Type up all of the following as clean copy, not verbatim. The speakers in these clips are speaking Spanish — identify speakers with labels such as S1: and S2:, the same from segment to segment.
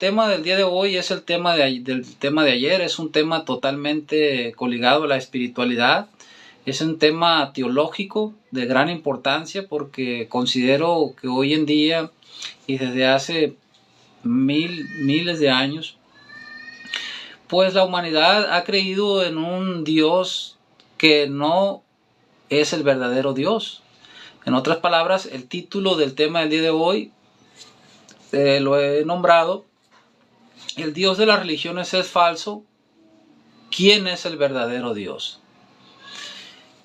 S1: tema del día de hoy es el tema del tema de ayer, es un tema totalmente coligado a la espiritualidad, es un tema teológico de gran importancia porque considero que hoy en día y desde hace miles de años, pues la humanidad ha creído en un Dios que no es el verdadero Dios. En otras palabras, el título del tema del día de hoy lo he nombrado: el Dios de las religiones es falso. ¿Quién es el verdadero Dios?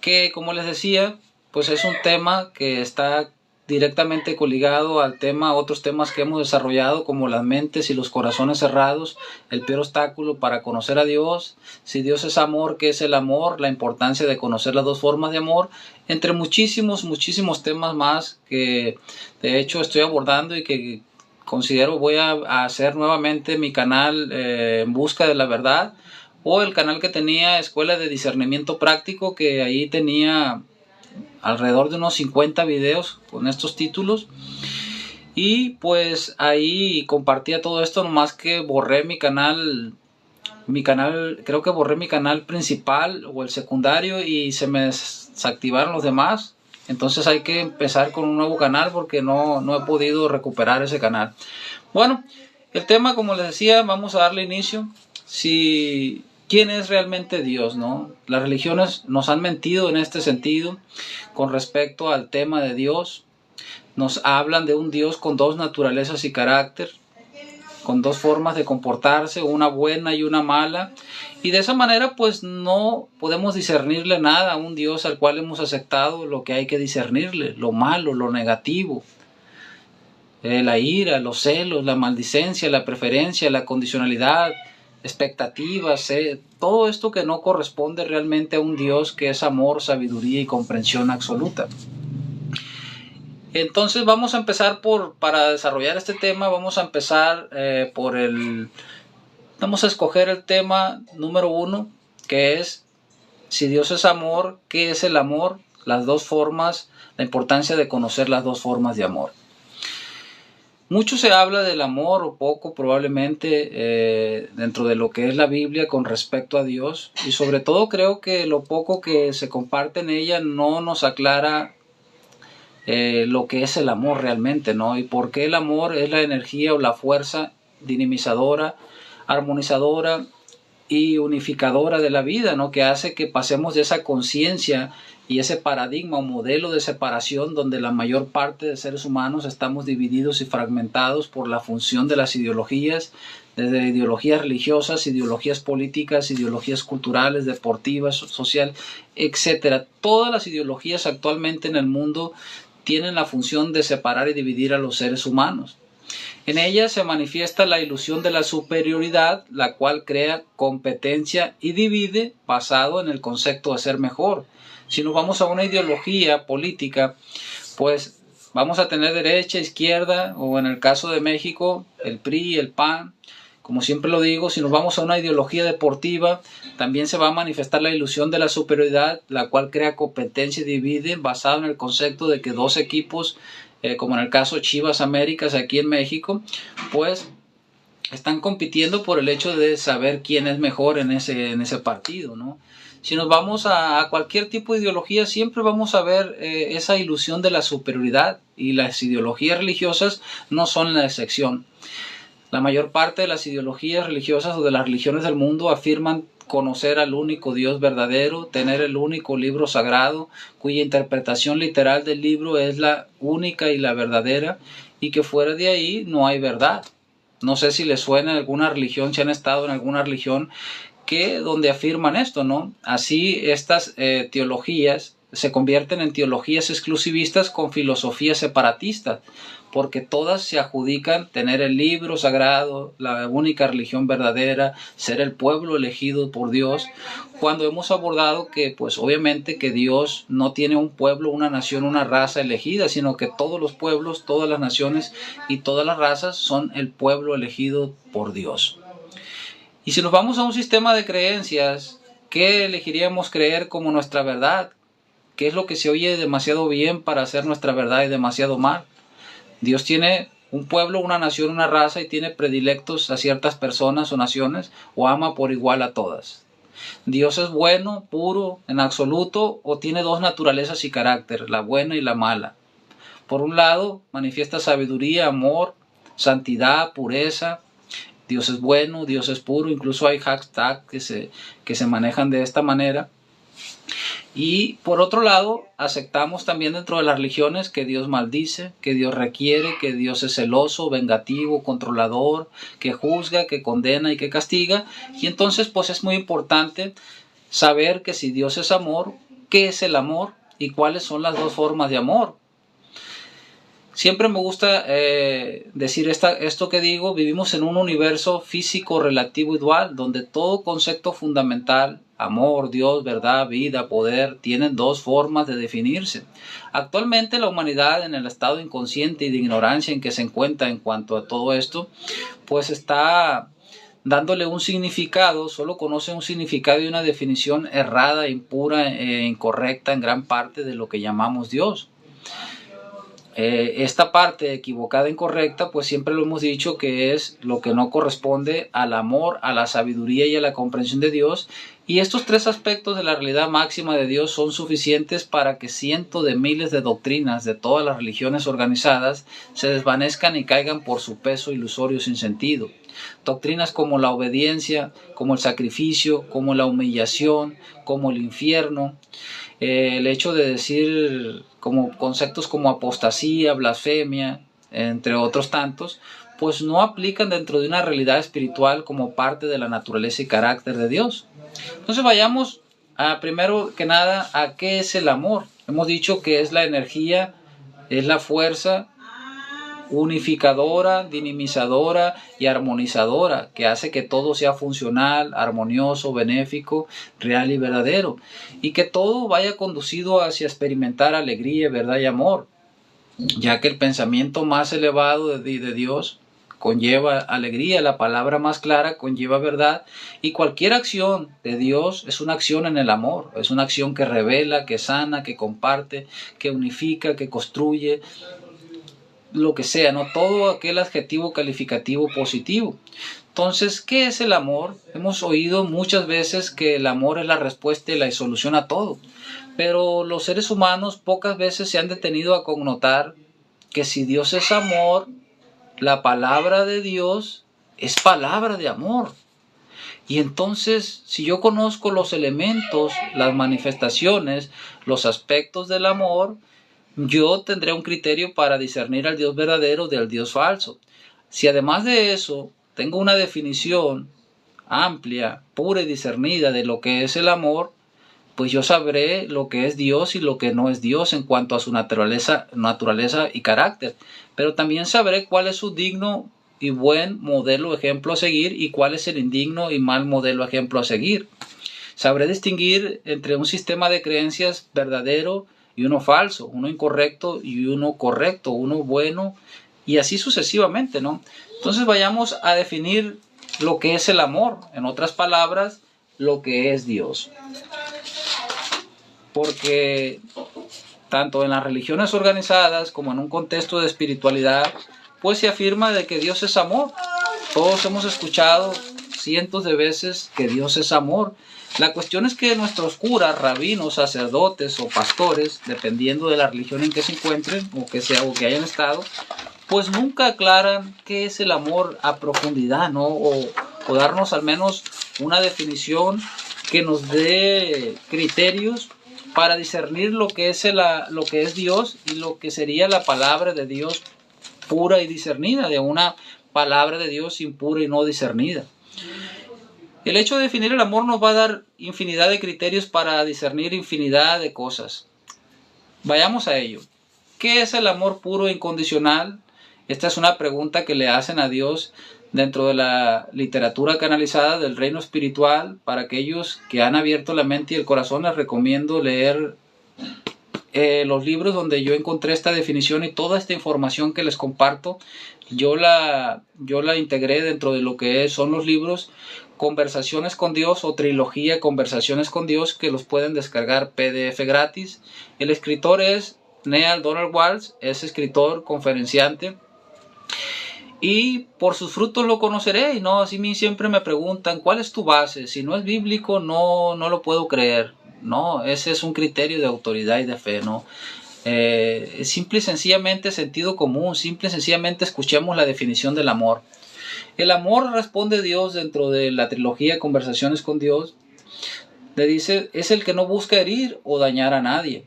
S1: Que, como les decía, pues es un tema que está directamente coligado al tema, otros temas que hemos desarrollado, como las mentes y los corazones cerrados, el peor obstáculo para conocer a Dios, si Dios es amor, ¿qué es el amor?, la importancia de conocer las dos formas de amor, entre muchísimos temas más que de hecho estoy abordando y que considero voy a hacer nuevamente mi canal En Busca de la Verdad, o el canal que tenía Escuela de Discernimiento Práctico, que ahí tenía alrededor de unos 50 videos con estos títulos. Y pues ahí compartía todo esto, nomás que borré mi canal, creo que borré mi canal principal o el secundario y se me desactivaron los demás. Entonces hay que empezar con un nuevo canal porque no he podido recuperar ese canal. Bueno, el tema, como les decía, vamos a darle inicio. ¿Quién es realmente Dios, no? Las religiones nos han mentido en este sentido con respecto al tema de Dios. Nos hablan de un Dios con dos naturalezas y carácter, con dos formas de comportarse, una buena y una mala. Y de esa manera pues no podemos discernirle nada a un Dios al cual hemos aceptado lo que hay que discernirle, lo malo, lo negativo. La ira, los celos, la maldicencia, la preferencia, la condicionalidad, expectativas, todo esto que no corresponde realmente a un Dios que es amor, sabiduría y comprensión absoluta. Entonces vamos a empezar para desarrollar este tema, vamos a empezar vamos a escoger el tema número 1, que es: si Dios es amor, ¿qué es el amor? Las dos formas, la importancia de conocer las dos formas de amor. Mucho se habla del amor, o poco probablemente, dentro de lo que es la Biblia con respecto a Dios, y sobre todo creo que lo poco que se comparte en ella no nos aclara lo que es el amor realmente, ¿no? Y por qué el amor es la energía o la fuerza dinamizadora, armonizadora y unificadora de la vida, ¿no? Que hace que pasemos de esa conciencia y ese paradigma o modelo de separación donde la mayor parte de seres humanos estamos divididos y fragmentados por la función de las ideologías, desde ideologías religiosas, ideologías políticas, ideologías culturales, deportivas, social, etc. Todas las ideologías actualmente en el mundo tienen la función de separar y dividir a los seres humanos. En ella se manifiesta la ilusión de la superioridad, la cual crea competencia y divide basado en el concepto de ser mejor. Si nos vamos a una ideología política, pues vamos a tener derecha, izquierda, o en el caso de México, el PRI, el PAN. Como siempre lo digo, si nos vamos a una ideología deportiva, también se va a manifestar la ilusión de la superioridad, la cual crea competencia y divide basado en el concepto de que dos equipos, como en el caso Chivas Américas aquí en México, pues están compitiendo por el hecho de saber quién es mejor en ese partido, ¿no? Si nos vamos a cualquier tipo de ideología, siempre vamos a ver esa ilusión de la superioridad, y las ideologías religiosas no son la excepción. La mayor parte de las ideologías religiosas o de las religiones del mundo afirman conocer al único Dios verdadero, tener el único libro sagrado, cuya interpretación literal del libro es la única y la verdadera, y que fuera de ahí no hay verdad. No sé si les suena alguna religión, si han estado en alguna religión donde afirman esto, ¿no? Así estas teologías se convierten en teologías exclusivistas con filosofías separatistas, porque todas se adjudican tener el libro sagrado, la única religión verdadera, ser el pueblo elegido por Dios, cuando hemos abordado que pues obviamente que Dios no tiene un pueblo, una nación, una raza elegida, sino que todos los pueblos, todas las naciones y todas las razas son el pueblo elegido por Dios. Y si nos vamos a un sistema de creencias, ¿qué elegiríamos creer como nuestra verdad? ¿Qué es lo que se oye demasiado bien para ser nuestra verdad y demasiado mal? Dios tiene un pueblo, una nación, una raza y tiene predilectos a ciertas personas o naciones o ama por igual a todas. Dios es bueno, puro, en absoluto, o tiene dos naturalezas y carácter, la buena y la mala. Por un lado, manifiesta sabiduría, amor, santidad, pureza. Dios es bueno, Dios es puro, incluso hay hashtags que se manejan de esta manera. Y por otro lado, aceptamos también dentro de las religiones que Dios maldice, que Dios requiere, que Dios es celoso, vengativo, controlador, que juzga, que condena y que castiga. Y entonces pues es muy importante saber que si Dios es amor, ¿qué es el amor? Y cuáles son las dos formas de amor. Siempre me gusta decir esto que digo, vivimos en un universo físico relativo y dual, donde todo concepto fundamental, amor, Dios, verdad, vida, poder, tienen dos formas de definirse. Actualmente la humanidad, en el estado inconsciente y de ignorancia en que se encuentra en cuanto a todo esto, pues está dándole un significado, solo conoce un significado y una definición errada, impura e incorrecta en gran parte de lo que llamamos Dios. Esta parte equivocada, incorrecta, pues siempre lo hemos dicho que es lo que no corresponde al amor, a la sabiduría y a la comprensión de Dios. Y estos tres aspectos de la realidad máxima de Dios son suficientes para que cientos de miles de doctrinas de todas las religiones organizadas se desvanezcan y caigan por su peso ilusorio sin sentido. Doctrinas como la obediencia, como el sacrificio, como la humillación, como el infierno. El hecho de decir como conceptos como apostasía, blasfemia, entre otros tantos, pues no aplican dentro de una realidad espiritual como parte de la naturaleza y carácter de Dios. Entonces vayamos primero que nada a qué es el amor. Hemos dicho que es la energía, es la fuerza unificadora, dinamizadora y armonizadora, que hace que todo sea funcional, armonioso, benéfico, real y verdadero, y que todo vaya conducido hacia experimentar alegría, verdad y amor, ya que el pensamiento más elevado de Dios conlleva alegría, la palabra más clara conlleva verdad, y cualquier acción de Dios es una acción en el amor, es una acción que revela, que sana, que comparte, que unifica, que construye, lo que sea, ¿no? Todo aquel adjetivo calificativo positivo. Entonces, ¿qué es el amor? Hemos oído muchas veces que el amor es la respuesta y la solución a todo, pero los seres humanos pocas veces se han detenido a connotar que si Dios es amor, la palabra de Dios es palabra de amor. Y entonces, si yo conozco los elementos, las manifestaciones, los aspectos del amor, yo tendré un criterio para discernir al Dios verdadero del Dios falso. Si además de eso tengo una definición amplia, pura y discernida de lo que es el amor, pues yo sabré lo que es Dios y lo que no es Dios en cuanto a su naturaleza y carácter. Pero también sabré cuál es su digno y buen modelo ejemplo a seguir y cuál es el indigno y mal modelo ejemplo a seguir. Sabré distinguir entre un sistema de creencias verdadero y uno falso, uno incorrecto y uno correcto, uno bueno y así sucesivamente, ¿no? Entonces vayamos a definir lo que es el amor, en otras palabras, lo que es Dios. Porque tanto en las religiones organizadas como en un contexto de espiritualidad, pues se afirma de que Dios es amor. Todos hemos escuchado cientos de veces que Dios es amor. La cuestión es que nuestros curas, rabinos, sacerdotes o pastores, dependiendo de la religión en que se encuentren o que hayan estado, pues nunca aclaran qué es el amor a profundidad, ¿no? O darnos al menos una definición que nos dé criterios para discernir lo que es Dios y lo que sería la palabra de Dios pura y discernida, de una palabra de Dios impura y no discernida. El hecho de definir el amor nos va a dar infinidad de criterios para discernir infinidad de cosas. Vayamos a ello. ¿Qué es el amor puro e incondicional? Esta es una pregunta que le hacen a Dios dentro de la literatura canalizada del reino espiritual. Para aquellos que han abierto la mente y el corazón, les recomiendo leer los libros donde yo encontré esta definición y toda esta información que les comparto. Yo la integré dentro de lo que son los libros Conversaciones con Dios o trilogía Conversaciones con Dios, que los pueden descargar PDF gratis. El escritor es Neale Donald Walsch, es escritor, conferenciante, y por sus frutos lo conoceréis, ¿no? Así mí siempre me preguntan, ¿cuál es tu base? Si no es bíblico, no lo puedo creer, ¿no? Ese es un criterio de autoridad y de fe, ¿no? Simple y sencillamente sentido común, simple y sencillamente escuchemos la definición del amor. El amor, responde Dios dentro de la trilogía Conversaciones con Dios, le dice, es el que no busca herir o dañar a nadie.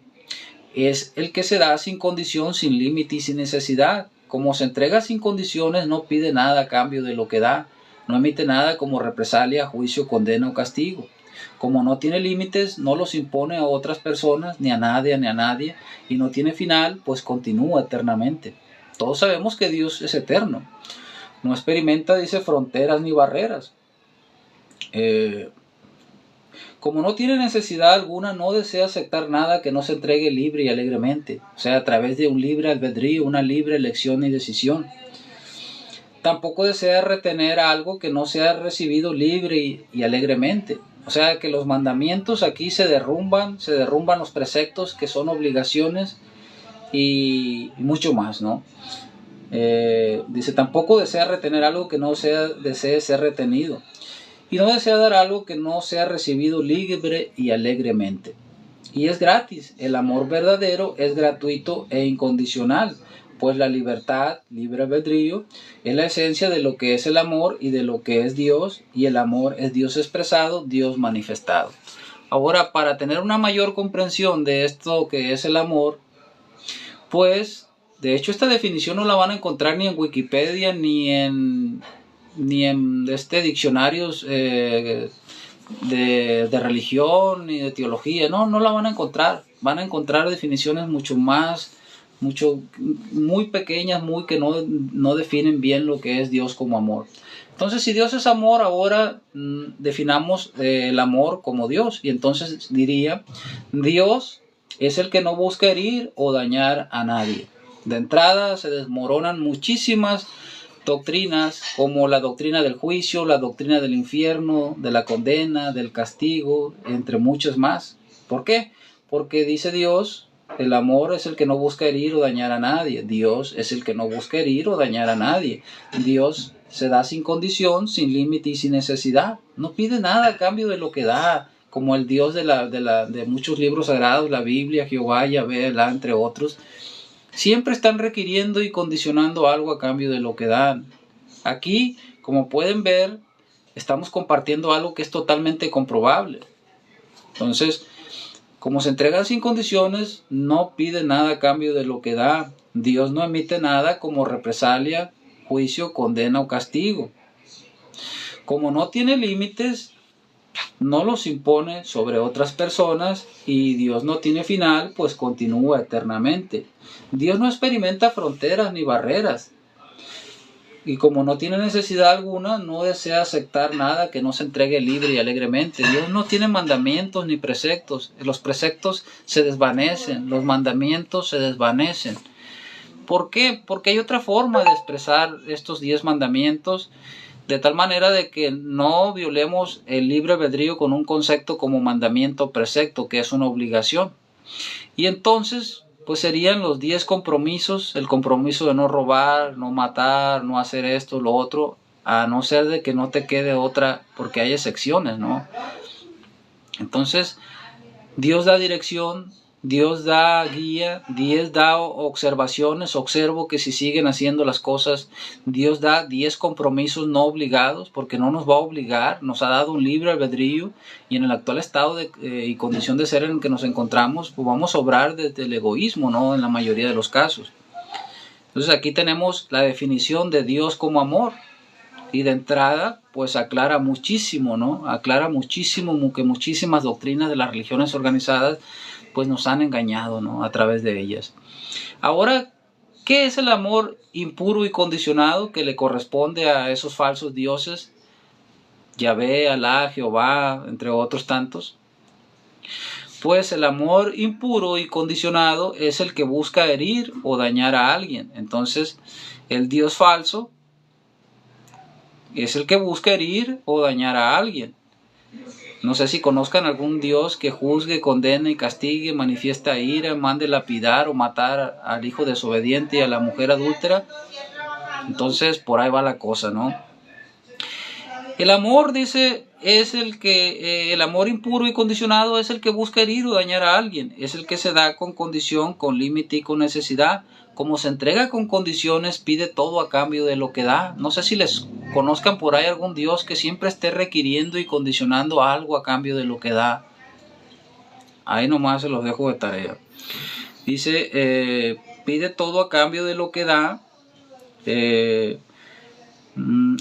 S1: Es el que se da sin condición, sin límite y sin necesidad. Como se entrega sin condiciones, no pide nada a cambio de lo que da. No emite nada como represalia, juicio, condena o castigo. Como no tiene límites, no los impone a otras personas, ni a nadie, y no tiene final, pues continúa eternamente. Todos sabemos que Dios es eterno. No experimenta, dice, fronteras ni barreras. Como no tiene necesidad alguna, no desea aceptar nada que no se entregue libre y alegremente, o sea, a través de un libre albedrío, una libre elección y decisión. Tampoco desea retener algo que no sea recibido libre y alegremente. O sea, que los mandamientos aquí se derrumban los preceptos que son obligaciones y mucho más, ¿no? Dice, tampoco desea retener algo que no desee ser retenido. Y no desea dar algo que no sea recibido libre y alegremente. Y es gratis. El amor verdadero es gratuito e incondicional, pues la libertad, libre albedrío, es la esencia de lo que es el amor y de lo que es Dios, y el amor es Dios expresado, Dios manifestado. Ahora, para tener una mayor comprensión de esto que es el amor, pues, de hecho, esta definición no la van a encontrar ni en Wikipedia, ni en diccionarios de religión ni de teología. No la van a encontrar. Van a encontrar definiciones muy pequeñas, que no definen bien lo que es Dios como amor. Entonces, si Dios es amor, ahora definamos el amor como Dios. Y entonces diría, Dios es el que no busca herir o dañar a nadie. De entrada se desmoronan muchísimas doctrinas, como la doctrina del juicio, la doctrina del infierno, de la condena, del castigo, entre muchos más. ¿Por qué? Porque dice Dios, el amor es el que no busca herir o dañar a nadie. Dios es el que no busca herir o dañar a nadie. Dios se da sin condición, sin límite y sin necesidad. No pide nada a cambio de lo que da, como el Dios de muchos libros sagrados, la Biblia, Jehová, Yahvé, Alá, entre otros. Siempre están requiriendo y condicionando algo a cambio de lo que dan. Aquí, como pueden ver, estamos compartiendo algo que es totalmente comprobable. Entonces, como se entregan sin condiciones, no pide nada a cambio de lo que da. Dios no emite nada como represalia, juicio, condena o castigo. Como no tiene límites, no los impone sobre otras personas, y Dios no tiene final, pues continúa eternamente. Dios no experimenta fronteras ni barreras, y como no tiene necesidad alguna, no desea aceptar nada que no se entregue libre y alegremente. Dios no tiene mandamientos ni preceptos. Los preceptos se desvanecen, los mandamientos se desvanecen. ¿Por qué? Porque hay otra forma de expresar estos 10 mandamientos, de tal manera de que no violemos el libre albedrío con un concepto como mandamiento o precepto, que es una obligación. Y entonces, pues serían los 10 compromisos, el compromiso de no robar, no matar, no hacer esto, lo otro, a no ser de que no te quede otra, porque hay excepciones, ¿no? Entonces, Dios da dirección, Dios da guía, Dios da observaciones, observo que si siguen haciendo las cosas, Dios da 10 compromisos no obligados, porque no nos va a obligar, nos ha dado un libre albedrío, y en el actual estado y condición de ser en el que nos encontramos, pues vamos a obrar desde el egoísmo, ¿no? En la mayoría de los casos. Entonces aquí tenemos la definición de Dios como amor, y de entrada pues aclara muchísimo, ¿no? Aclara muchísimo que muchísimas doctrinas de las religiones organizadas pues nos han engañado, ¿no? A través de ellas. Ahora, ¿qué es el amor impuro y condicionado que le corresponde a esos falsos dioses? Yahvé, Alá, Jehová, entre otros tantos. Pues el amor impuro y condicionado es el que busca herir o dañar a alguien. Entonces, el Dios falso es el que busca herir o dañar a alguien. No sé si conozcan algún Dios que juzgue, condene y castigue, manifiesta ira, mande lapidar o matar al hijo desobediente y a la mujer adúltera. Entonces, por ahí va la cosa, ¿no? El amor, dice, es el amor impuro y condicionado es el que busca herir o dañar a alguien. Es el que se da con condición, con límite y con necesidad. Como se entrega con condiciones, pide todo a cambio de lo que da. No sé si les conozcan por ahí algún Dios que siempre esté requiriendo y condicionando algo a cambio de lo que da. Ahí nomás se los dejo de tarea. Dice, pide todo a cambio de lo que da.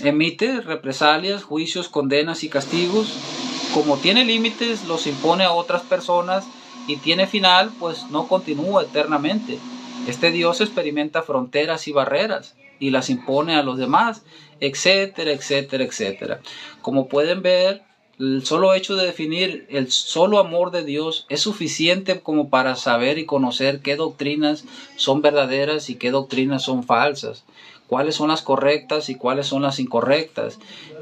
S1: Emite represalias, juicios, condenas y castigos. Como tiene límites, los impone a otras personas y tiene final, pues no continúa eternamente. Este Dios experimenta fronteras y barreras y las impone a los demás, etcétera, etcétera, etcétera. Como pueden ver, el solo hecho de definir el solo amor de Dios es suficiente como para saber y conocer qué doctrinas son verdaderas y qué doctrinas son falsas, cuáles son las correctas y cuáles son las incorrectas.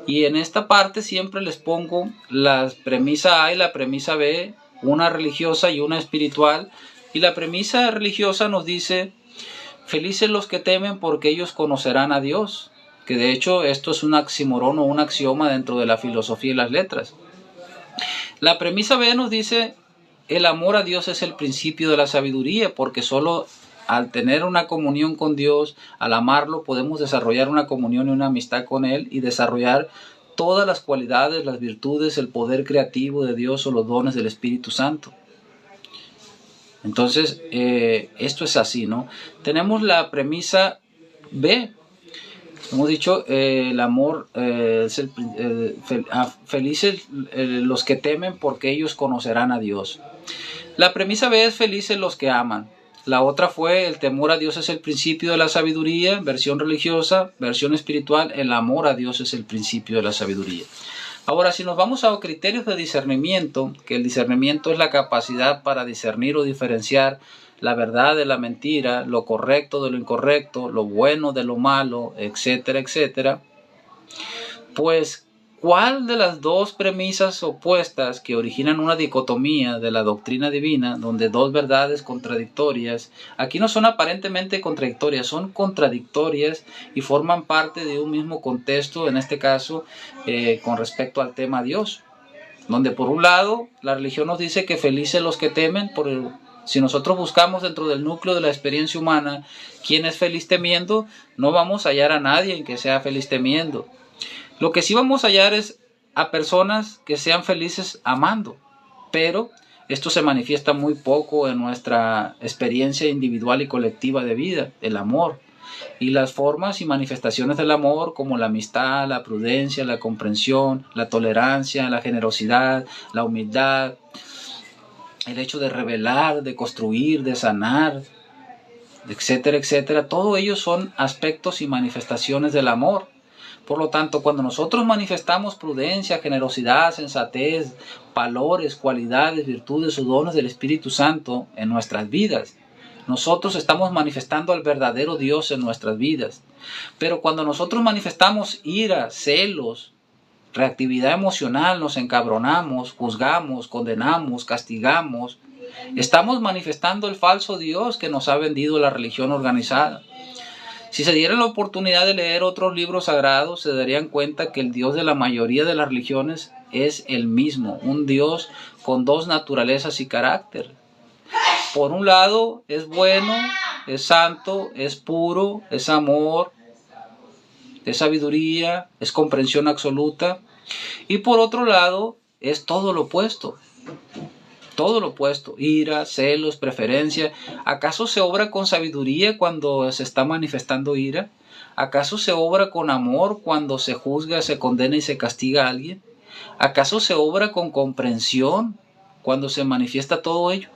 S1: Y en esta parte siempre les pongo la premisa A y la premisa B, una religiosa y una espiritual. Y la premisa religiosa nos dice: felices los que temen porque ellos conocerán a Dios. Que de hecho esto es un oxímoron o un axioma dentro de la filosofía y las letras. La premisa B nos dice: el amor a Dios es el principio de la sabiduría, porque solo al tener una comunión con Dios, al amarlo, podemos desarrollar una comunión y una amistad con Él y desarrollar todas las cualidades, las virtudes, el poder creativo de Dios o los dones del Espíritu Santo. Entonces, esto es así, ¿no? Tenemos la premisa B. Hemos dicho, el amor es felices los que temen porque ellos conocerán a Dios. La premisa B es felices los que aman. La otra fue el temor a Dios es el principio de la sabiduría, versión religiosa, versión espiritual, el amor a Dios es el principio de la sabiduría. Ahora, si nos vamos a criterios de discernimiento, que el discernimiento es la capacidad para discernir o diferenciar la verdad de la mentira, lo correcto de lo incorrecto, lo bueno de lo malo, etcétera, etcétera, pues ¿cuál de las dos premisas opuestas que originan una dicotomía de la doctrina divina, donde dos verdades contradictorias, aquí no son aparentemente contradictorias, son contradictorias y forman parte de un mismo contexto, en este caso con respecto al tema Dios, donde por un lado la religión nos dice que felices los que temen, si nosotros buscamos dentro del núcleo de la experiencia humana quién es feliz temiendo, no vamos a hallar a nadie en que sea feliz temiendo. Lo que sí vamos a hallar es a personas que sean felices amando, pero esto se manifiesta muy poco en nuestra experiencia individual y colectiva de vida, el amor. Y las formas y manifestaciones del amor como la amistad, la prudencia, la comprensión, la tolerancia, la generosidad, la humildad, el hecho de revelar, de construir, de sanar, etcétera, etcétera, todo ello son aspectos y manifestaciones del amor. Por lo tanto, cuando nosotros manifestamos prudencia, generosidad, sensatez, valores, cualidades, virtudes o dones del Espíritu Santo en nuestras vidas, nosotros estamos manifestando al verdadero Dios en nuestras vidas. Pero cuando nosotros manifestamos ira, celos, reactividad emocional, nos encabronamos, juzgamos, condenamos, castigamos, estamos manifestando el falso Dios que nos ha vendido la religión organizada. Si se dieran la oportunidad de leer otros libros sagrados, se darían cuenta que el Dios de la mayoría de las religiones es el mismo, un Dios con dos naturalezas y carácter. Por un lado, es bueno, es santo, es puro, es amor, es sabiduría, es comprensión absoluta. Y por otro lado, es todo lo opuesto. Todo lo opuesto, ira, celos, preferencia. ¿Acaso se obra con sabiduría cuando se está manifestando ira? ¿Acaso se obra con amor cuando se juzga, se condena y se castiga a alguien? ¿Acaso se obra con comprensión cuando se manifiesta todo ello?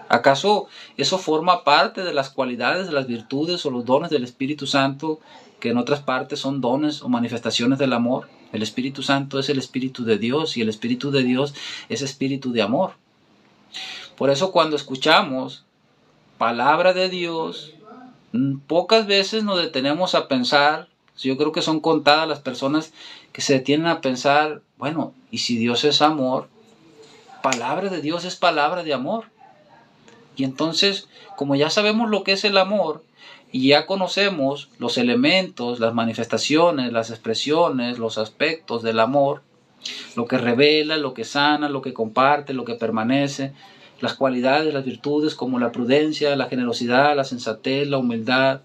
S1: ¿Acaso eso forma parte de las cualidades, de las virtudes o los dones del Espíritu Santo, que en otras partes son dones o manifestaciones del amor? El Espíritu Santo es el Espíritu de Dios y el Espíritu de Dios es espíritu de amor. Por eso cuando escuchamos palabra de Dios, pocas veces nos detenemos a pensar. Yo creo que son contadas las personas que se detienen a pensar, bueno, y si Dios es amor, palabra de Dios es palabra de amor. Y entonces, como ya sabemos lo que es el amor, y ya conocemos los elementos, las manifestaciones, las expresiones, los aspectos del amor, lo que revela, lo que sana, lo que comparte, lo que permanece, las cualidades, las virtudes como la prudencia, la generosidad, la sensatez, la humildad,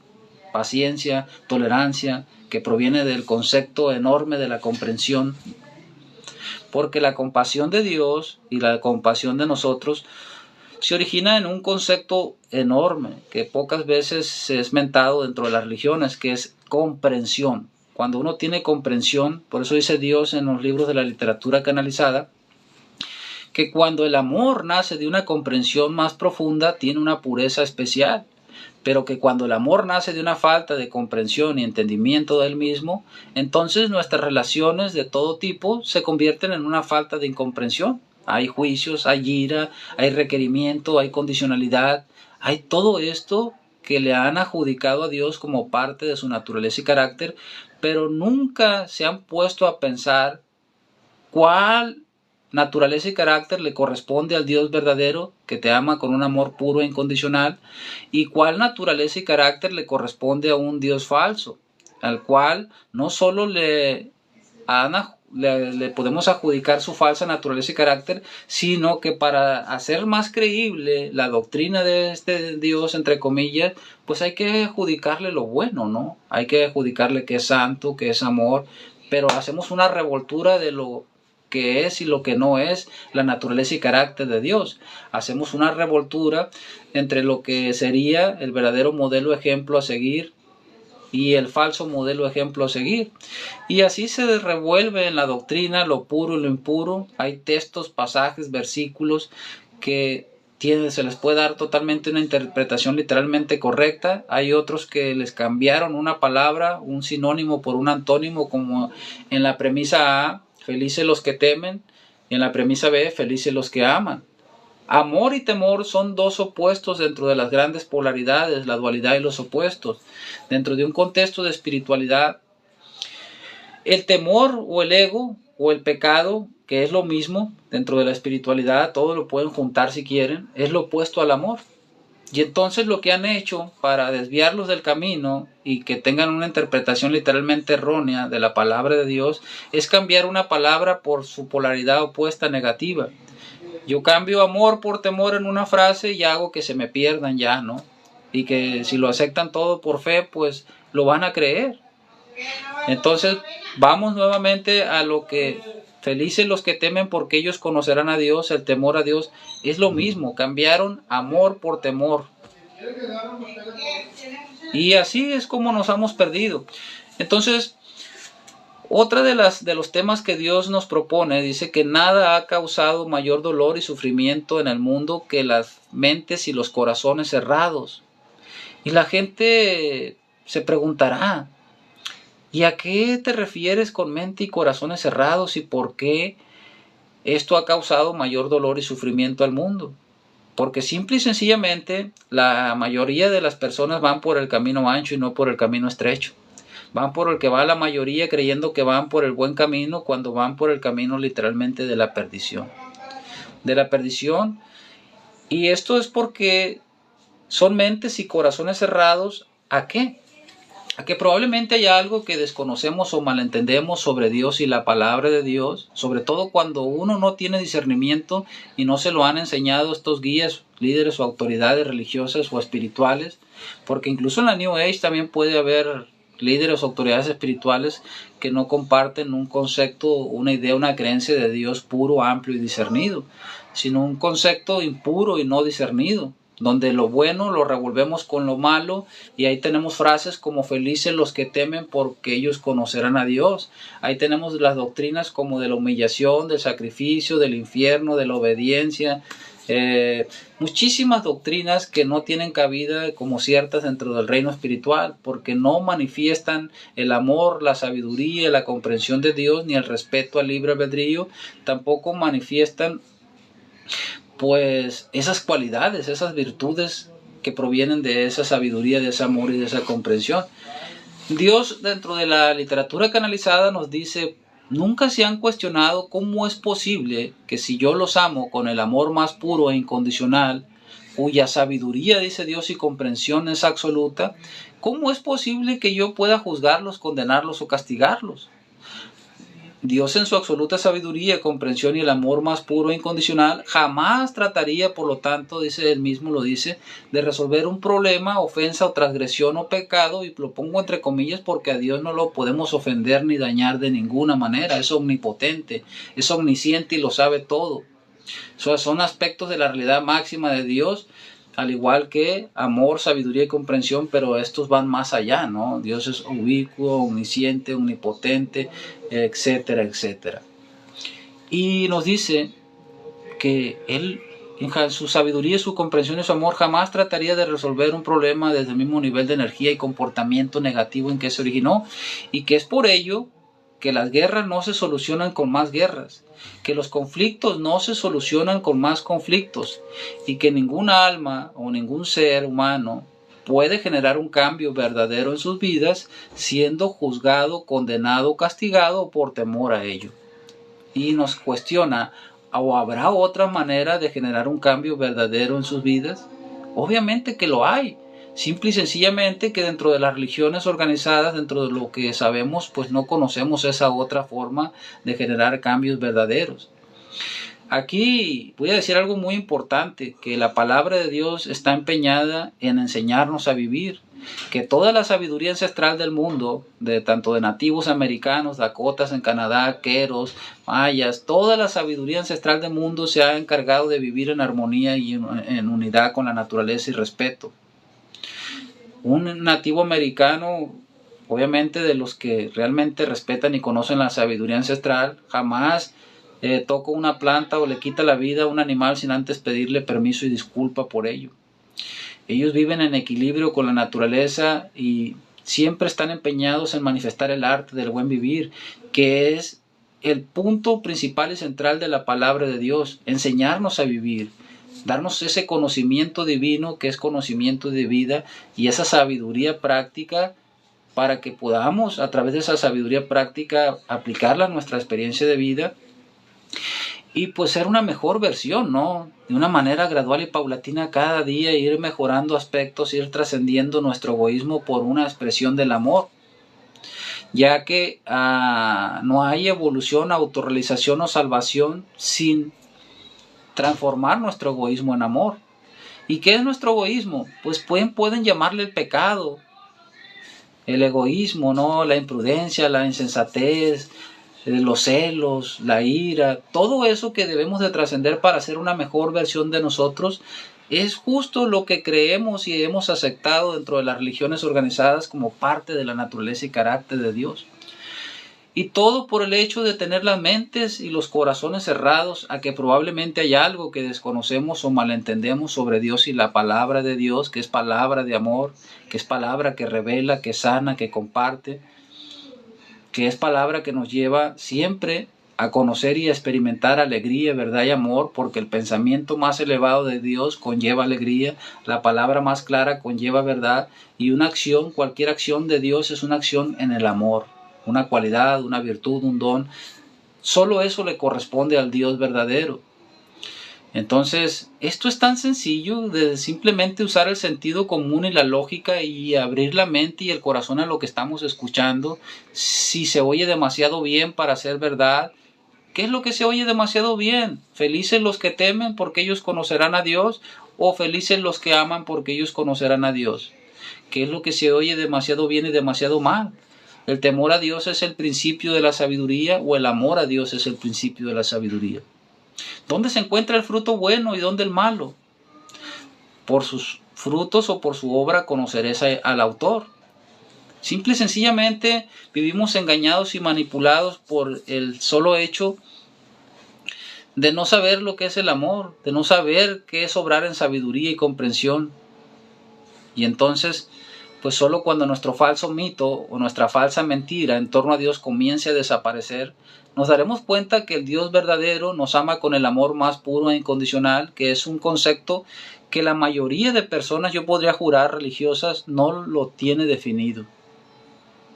S1: paciencia, tolerancia, que proviene del concepto enorme de la comprensión. Porque la compasión de Dios y la compasión de nosotros se origina en un concepto enorme que pocas veces se es mentado dentro de las religiones, que es comprensión. Cuando uno tiene comprensión, por eso dice Dios en los libros de la literatura canalizada, que cuando el amor nace de una comprensión más profunda, tiene una pureza especial, pero que cuando el amor nace de una falta de comprensión y entendimiento del mismo, entonces nuestras relaciones de todo tipo se convierten en una falta de incomprensión. Hay juicios, hay ira, hay requerimiento, hay condicionalidad, hay todo esto que le han adjudicado a Dios como parte de su naturaleza y carácter, pero nunca se han puesto a pensar cuál naturaleza y carácter le corresponde al Dios verdadero que te ama con un amor puro e incondicional, y cuál naturaleza y carácter le corresponde a un Dios falso, al cual no solo le podemos adjudicar su falsa naturaleza y carácter, sino que para hacer más creíble la doctrina de este Dios, entre comillas, pues hay que adjudicarle lo bueno, ¿no? Hay que adjudicarle que es santo, que es amor, pero hacemos una revoltura de lo que es y lo que no es la naturaleza y carácter de Dios. Hacemos una revoltura entre lo que sería el verdadero modelo ejemplo a seguir y el falso modelo ejemplo a seguir. Y así se revuelve en la doctrina lo puro y lo impuro. Hay textos, pasajes, versículos que se les puede dar totalmente una interpretación literalmente correcta. Hay otros que les cambiaron una palabra, un sinónimo por un antónimo, como en la premisa A, felices los que temen, y en la premisa B, felices los que aman. Amor y temor son dos opuestos dentro de las grandes polaridades, la dualidad y los opuestos. Dentro de un contexto de espiritualidad, el temor o el ego o el pecado, que es lo mismo, dentro de la espiritualidad, todo lo pueden juntar si quieren, es lo opuesto al amor. Y entonces lo que han hecho para desviarlos del camino y que tengan una interpretación literalmente errónea de la palabra de Dios es cambiar una palabra por su polaridad opuesta negativa. Yo cambio amor por temor en una frase y hago que se me pierdan ya, ¿no? Y que si lo aceptan todo por fe, pues lo van a creer. Entonces vamos nuevamente a lo que felices los que temen porque ellos conocerán a Dios. El temor a Dios es lo mismo, cambiaron amor por temor. Y así es como nos hemos perdido. Entonces, otra de los temas que Dios nos propone, dice que nada ha causado mayor dolor y sufrimiento en el mundo que las mentes y los corazones cerrados. Y la gente se preguntará, ¿y a qué te refieres con mente y corazones cerrados y por qué esto ha causado mayor dolor y sufrimiento al mundo? Porque simple y sencillamente la mayoría de las personas van por el camino ancho y no por el camino estrecho. Van por el que va la mayoría creyendo que van por el buen camino cuando van por el camino literalmente de la perdición. De la perdición. Y esto es porque son mentes y corazones cerrados. ¿A qué? A que probablemente hay algo que desconocemos o malentendemos sobre Dios y la palabra de Dios, sobre todo cuando uno no tiene discernimiento y no se lo han enseñado estos guías, líderes o autoridades religiosas o espirituales, porque incluso en la New Age también puede haber líderes o autoridades espirituales que no comparten un concepto, una idea, una creencia de Dios puro, amplio y discernido, sino un concepto impuro y no discernido, donde lo bueno lo revolvemos con lo malo, y ahí tenemos frases como felices los que temen porque ellos conocerán a Dios. Ahí tenemos las doctrinas como de la humillación, del sacrificio, del infierno, de la obediencia, muchísimas doctrinas que no tienen cabida como ciertas dentro del reino espiritual, porque no manifiestan el amor, la sabiduría, la comprensión de Dios, ni el respeto al libre albedrío. Tampoco manifiestan pues esas cualidades, esas virtudes que provienen de esa sabiduría, de ese amor y de esa comprensión. Dios dentro de la literatura canalizada nos dice: nunca se han cuestionado cómo es posible que si yo los amo con el amor más puro e incondicional, cuya sabiduría, dice Dios, y comprensión es absoluta, ¿Cómo es posible que yo pueda juzgarlos, condenarlos o castigarlos? Dios en su absoluta sabiduría, comprensión y el amor más puro e incondicional jamás trataría, por lo tanto, dice él mismo, lo dice, de resolver un problema, ofensa o transgresión o pecado, y lo pongo entre comillas porque a Dios no lo podemos ofender ni dañar de ninguna manera. Es omnipotente, es omnisciente y lo sabe todo. Son aspectos de la realidad máxima de Dios, al igual que amor, sabiduría y comprensión, pero estos van más allá, ¿no? Dios es ubicuo, omnisciente, omnipotente, etcétera, etcétera. Y nos dice que Él, en su sabiduría, su comprensión y su amor, jamás trataría de resolver un problema desde el mismo nivel de energía y comportamiento negativo en que se originó, y que es por ello que las guerras no se solucionan con más guerras, que los conflictos no se solucionan con más conflictos, y que ningún alma o ningún ser humano puede generar un cambio verdadero en sus vidas siendo juzgado, condenado, castigado por temor a ello. Y nos cuestiona, ¿o habrá otra manera de generar un cambio verdadero en sus vidas? Obviamente que lo hay. Simple y sencillamente que dentro de las religiones organizadas, dentro de lo que sabemos, pues no conocemos esa otra forma de generar cambios verdaderos. Aquí voy a decir algo muy importante, que la palabra de Dios está empeñada en enseñarnos a vivir, que toda la sabiduría ancestral del mundo, tanto de nativos americanos, dakotas en Canadá, queros, mayas, toda la sabiduría ancestral del mundo se ha encargado de vivir en armonía y en unidad con la naturaleza y respeto. Un nativo americano, obviamente de los que realmente respetan y conocen la sabiduría ancestral, jamás toca una planta o le quita la vida a un animal sin antes pedirle permiso y disculpa por ello. Ellos viven en equilibrio con la naturaleza y siempre están empeñados en manifestar el arte del buen vivir, que es el punto principal y central de la palabra de Dios, enseñarnos a vivir, darnos ese conocimiento divino que es conocimiento de vida y esa sabiduría práctica para que podamos a través de esa sabiduría práctica aplicarla a nuestra experiencia de vida y pues ser una mejor versión, ¿no? De una manera gradual y paulatina cada día ir mejorando aspectos, ir trascendiendo nuestro egoísmo por una expresión del amor, ya que no hay evolución, autorrealización o salvación sin transformar nuestro egoísmo en amor. ¿Y qué es nuestro egoísmo? Pues pueden llamarle el pecado, el egoísmo, ¿no? La imprudencia, la insensatez, los celos, la ira, todo eso que debemos de trascender para ser una mejor versión de nosotros, es justo lo que creemos y hemos aceptado dentro de las religiones organizadas como parte de la naturaleza y carácter de Dios. Y todo por el hecho de tener las mentes y los corazones cerrados a que probablemente hay algo que desconocemos o malentendemos sobre Dios y la palabra de Dios, que es palabra de amor, que es palabra que revela, que sana, que comparte, que es palabra que nos lleva siempre a conocer y a experimentar alegría, verdad y amor, porque el pensamiento más elevado de Dios conlleva alegría, la palabra más clara conlleva verdad, y una acción, cualquier acción de Dios es una acción en el amor, una cualidad, una virtud, un don. Solo eso le corresponde al Dios verdadero. Entonces, esto es tan sencillo de simplemente usar el sentido común y la lógica y abrir la mente y el corazón a lo que estamos escuchando. Si se oye demasiado bien para ser verdad, ¿qué es lo que se oye demasiado bien? ¿Felices los que temen porque ellos conocerán a Dios? ¿O felices los que aman porque ellos conocerán a Dios? ¿Qué es lo que se oye demasiado bien y demasiado mal? ¿El temor a Dios es el principio de la sabiduría o el amor a Dios es el principio de la sabiduría? ¿Dónde se encuentra el fruto bueno y dónde el malo? Por sus frutos o por su obra conoceréis al autor. Simple y sencillamente vivimos engañados y manipulados por el solo hecho de no saber lo que es el amor, de no saber qué es obrar en sabiduría y comprensión. Y entonces, pues solo cuando nuestro falso mito o nuestra falsa mentira en torno a Dios comience a desaparecer, nos daremos cuenta que el Dios verdadero nos ama con el amor más puro e incondicional, que es un concepto que la mayoría de personas, yo podría jurar, religiosas, no lo tiene definido.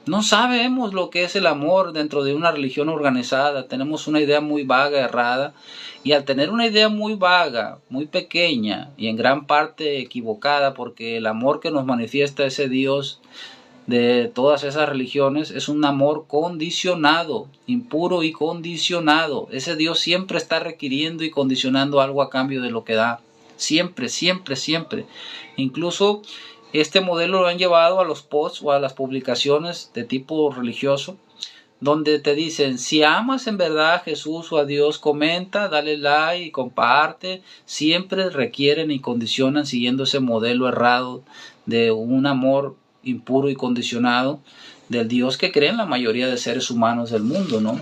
S1: No sabemos lo que es el amor dentro de una religión organizada. Tenemos una idea muy vaga, errada. Y al tener una idea muy vaga, muy pequeña y en gran parte equivocada, porque el amor que nos manifiesta ese Dios de todas esas religiones es un amor condicionado, impuro y condicionado. Ese Dios siempre está requiriendo y condicionando algo a cambio de lo que da. Siempre, siempre, siempre. Incluso este modelo lo han llevado a los posts o a las publicaciones de tipo religioso, donde te dicen, si amas en verdad a Jesús o a Dios, comenta, dale like y comparte. Siempre requieren y condicionan siguiendo ese modelo errado de un amor impuro y condicionado del Dios que creen la mayoría de seres humanos del mundo, ¿no?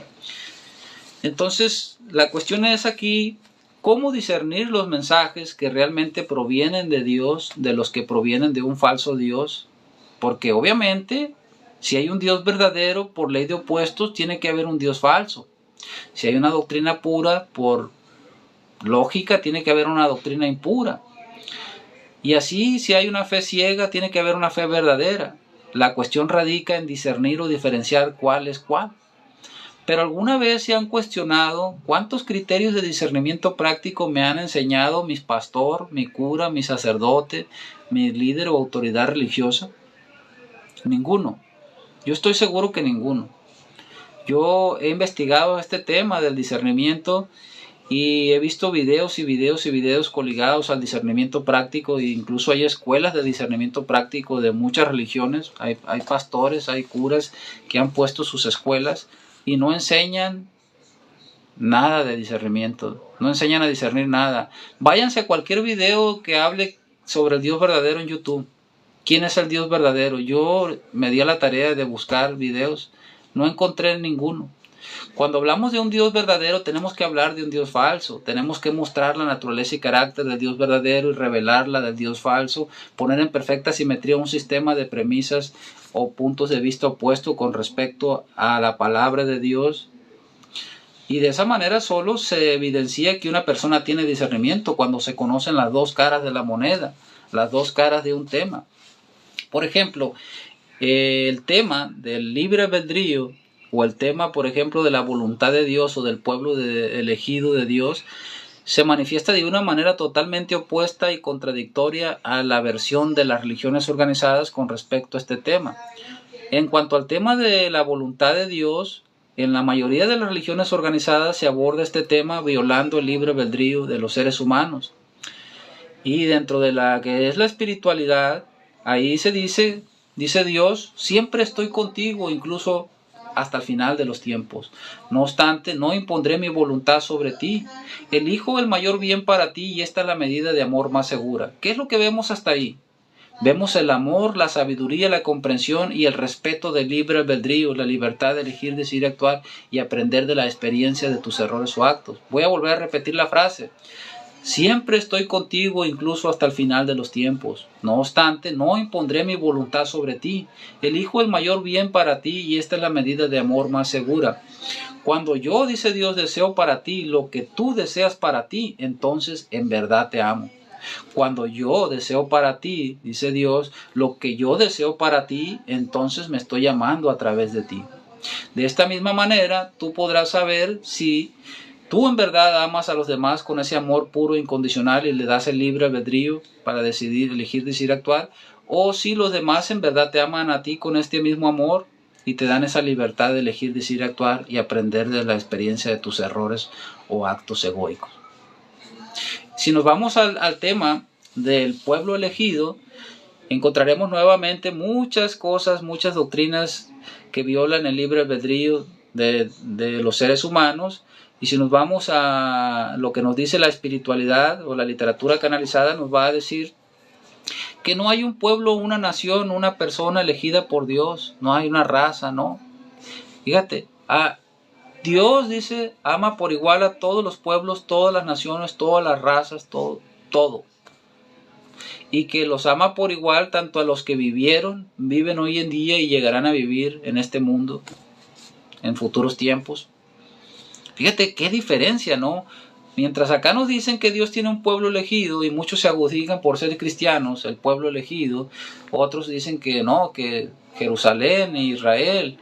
S1: Entonces, la cuestión es aquí, ¿cómo discernir los mensajes que realmente provienen de Dios, de los que provienen de un falso Dios? Porque obviamente, si hay un Dios verdadero, por ley de opuestos, tiene que haber un Dios falso. Si hay una doctrina pura, por lógica, tiene que haber una doctrina impura. Y así, si hay una fe ciega, tiene que haber una fe verdadera. La cuestión radica en discernir o diferenciar cuál es cuál. Pero alguna vez se han cuestionado cuántos criterios de discernimiento práctico me han enseñado mi pastor, mi cura, mi sacerdote, mi líder o autoridad religiosa. Ninguno. Yo estoy seguro que ninguno. Yo he investigado este tema del discernimiento y he visto videos y videos y videos coligados al discernimiento práctico, e incluso hay escuelas de discernimiento práctico de muchas religiones. Hay pastores, hay curas que han puesto sus escuelas y no enseñan nada de discernimiento, no enseñan a discernir nada. Váyanse a cualquier video que hable sobre el Dios verdadero en YouTube. ¿Quién es el Dios verdadero? Yo me di a la tarea de buscar videos, no encontré ninguno. Cuando hablamos de un Dios verdadero, tenemos que hablar de un Dios falso. Tenemos que mostrar la naturaleza y carácter del Dios verdadero y revelarla del Dios falso, poner en perfecta simetría un sistema de premisas o puntos de vista opuestos con respecto a la palabra de Dios. Y de esa manera solo se evidencia que una persona tiene discernimiento cuando se conocen las dos caras de la moneda, las dos caras de un tema. Por ejemplo, el tema del libre albedrío o el tema, por ejemplo, de la voluntad de Dios o del pueblo elegido de Dios se manifiesta de una manera totalmente opuesta y contradictoria a la versión de las religiones organizadas con respecto a este tema. En cuanto al tema de la voluntad de Dios, en la mayoría de las religiones organizadas se aborda este tema violando el libre albedrío de los seres humanos. Y dentro de la que es la espiritualidad, ahí se dice Dios, siempre estoy contigo, incluso hasta el final de los tiempos. No obstante, no impondré mi voluntad sobre ti. Elijo el mayor bien para ti y esta es la medida de amor más segura. ¿Qué es lo que vemos hasta ahí? Vemos el amor, la sabiduría, la comprensión y el respeto del libre albedrío, la libertad de elegir, decidir, actuar y aprender de la experiencia de tus errores o actos. Voy a volver a repetir la frase. Siempre estoy contigo, incluso hasta el final de los tiempos. No obstante, no impondré mi voluntad sobre ti. Elijo el mayor bien para ti y esta es la medida de amor más segura. Cuando yo, dice Dios, deseo para ti lo que tú deseas para ti, entonces en verdad te amo. Cuando yo deseo para ti, dice Dios, lo que yo deseo para ti, entonces me estoy amando a través de ti. De esta misma manera, tú podrás saber si tú en verdad amas a los demás con ese amor puro e incondicional y le das el libre albedrío para decidir, elegir, decidir, actuar, o si los demás en verdad te aman a ti con este mismo amor y te dan esa libertad de elegir, decidir, actuar y aprender de la experiencia de tus errores o actos egoicos. Si nos vamos al tema del pueblo elegido, encontraremos nuevamente muchas cosas, muchas doctrinas que violan el libre albedrío de los seres humanos. Y si nos vamos a lo que nos dice la espiritualidad o la literatura canalizada, nos va a decir que no hay un pueblo, una nación, una persona elegida por Dios, no hay una raza, no. Fíjate, Dios dice, ama por igual a todos los pueblos, todas las naciones, todas las razas, todo. Y que los ama por igual tanto a los que vivieron, viven hoy en día y llegarán a vivir en este mundo en futuros tiempos. Fíjate qué diferencia, ¿no? Mientras acá nos dicen que Dios tiene un pueblo elegido y muchos se agudigan por ser cristianos, el pueblo elegido, otros dicen que no, que Jerusalén e Israel.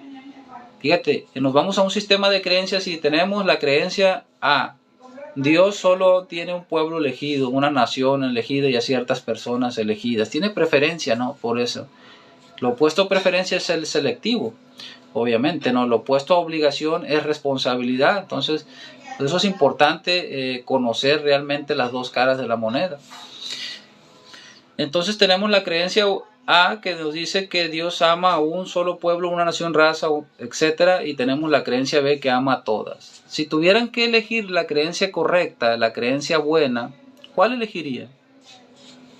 S1: Fíjate, nos vamos a un sistema de creencias y tenemos la creencia A. Dios solo tiene un pueblo elegido, una nación elegida y a ciertas personas elegidas. Tiene preferencia, ¿no? Por eso. Lo opuesto a preferencia es el selectivo, obviamente, ¿no? Lo opuesto a obligación es responsabilidad. Entonces, por eso es importante conocer realmente las dos caras de la moneda. Entonces tenemos la creencia A, que nos dice que Dios ama a un solo pueblo, una nación, raza, etc. Y tenemos la creencia B, que ama a todas. Si tuvieran que elegir la creencia correcta, la creencia buena, ¿cuál elegiría?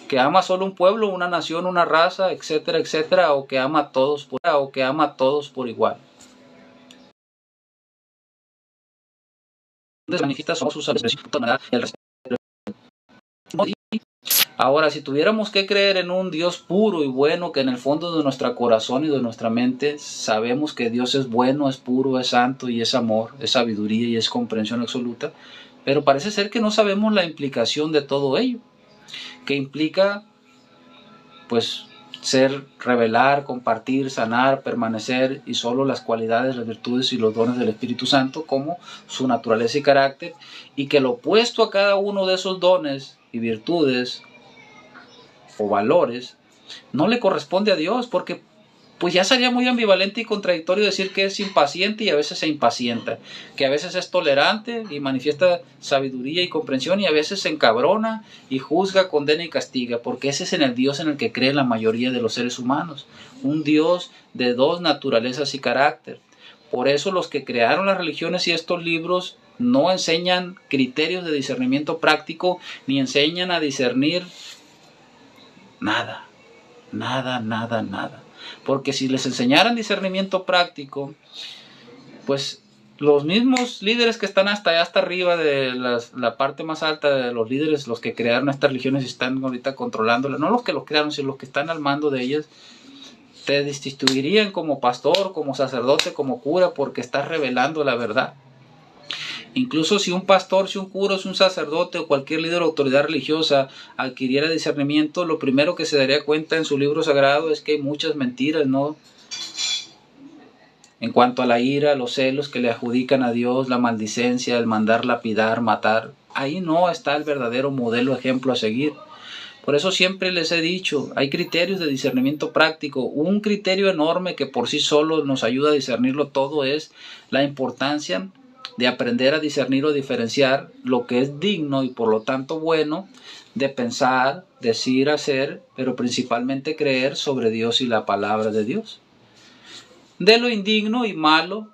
S1: ¿Que ama solo un pueblo, una nación, una raza, etcétera, etcétera? ¿O que ama a todos por igual? Manifiesta sus el respeto. Ahora, si tuviéramos que creer en un Dios puro y bueno, que en el fondo de nuestro corazón y de nuestra mente sabemos que Dios es bueno, es puro, es santo y es amor, es sabiduría y es comprensión absoluta, pero parece ser que no sabemos la implicación de todo ello, que implica, pues, ser, revelar, compartir, sanar, permanecer, y solo las cualidades, las virtudes y los dones del Espíritu Santo como su naturaleza y carácter, y que lo opuesto a cada uno de esos dones y virtudes o valores no le corresponde a Dios, porque pues ya sería muy ambivalente y contradictorio decir que es impaciente y a veces se impacienta, que a veces es tolerante y manifiesta sabiduría y comprensión y a veces se encabrona y juzga, condena y castiga, porque ese es en el Dios en el que cree la mayoría de los seres humanos, un Dios de dos naturalezas y carácter. Por eso los que crearon las religiones y estos libros no enseñan criterios de discernimiento práctico ni enseñan a discernir nada. Porque si les enseñaran discernimiento práctico, pues los mismos líderes que están hasta arriba de la parte más alta de los líderes, los que crearon estas religiones y están ahorita controlándolas, no los que los crearon, sino los que están al mando de ellas, te destituirían como pastor, como sacerdote, como cura, porque estás revelando la verdad. Incluso si un pastor, si un cura, si un sacerdote o cualquier líder o autoridad religiosa adquiriera discernimiento, lo primero que se daría cuenta en su libro sagrado es que hay muchas mentiras, ¿no? En cuanto a la ira, los celos que le adjudican a Dios, la maldicencia, el mandar lapidar, matar, ahí no está el verdadero modelo, ejemplo a seguir. Por eso siempre les he dicho, hay criterios de discernimiento práctico. Un criterio enorme que por sí solo nos ayuda a discernirlo todo es la importancia de aprender a discernir o diferenciar lo que es digno y por lo tanto bueno de pensar, decir, hacer, pero principalmente creer sobre Dios y la palabra de Dios. De lo indigno y malo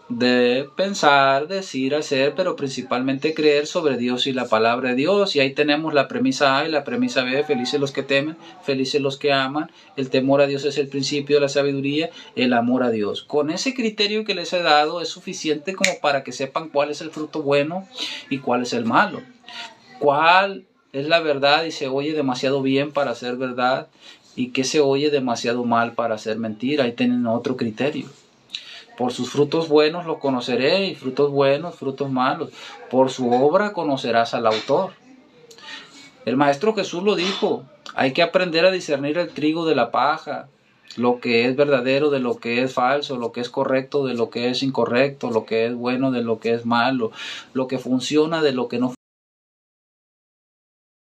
S1: de pensar, decir, hacer, pero principalmente creer sobre Dios y la palabra de Dios. Y ahí tenemos la premisa A y la premisa B: felices los que temen, felices los que aman. El temor a Dios es el principio de la sabiduría, el amor a Dios. Con ese criterio que les he dado es suficiente como para que sepan cuál es el fruto bueno y cuál es el malo. Cuál es la verdad y se oye demasiado bien para ser verdad, y que se oye demasiado mal para ser mentira. Ahí tienen otro criterio. Por sus frutos buenos los conoceré, y frutos buenos, frutos malos. Por su obra conocerás al autor. El Maestro Jesús lo dijo, hay que aprender a discernir el trigo de la paja, lo que es verdadero de lo que es falso, lo que es correcto de lo que es incorrecto, lo que es bueno de lo que es malo, lo que funciona de lo que no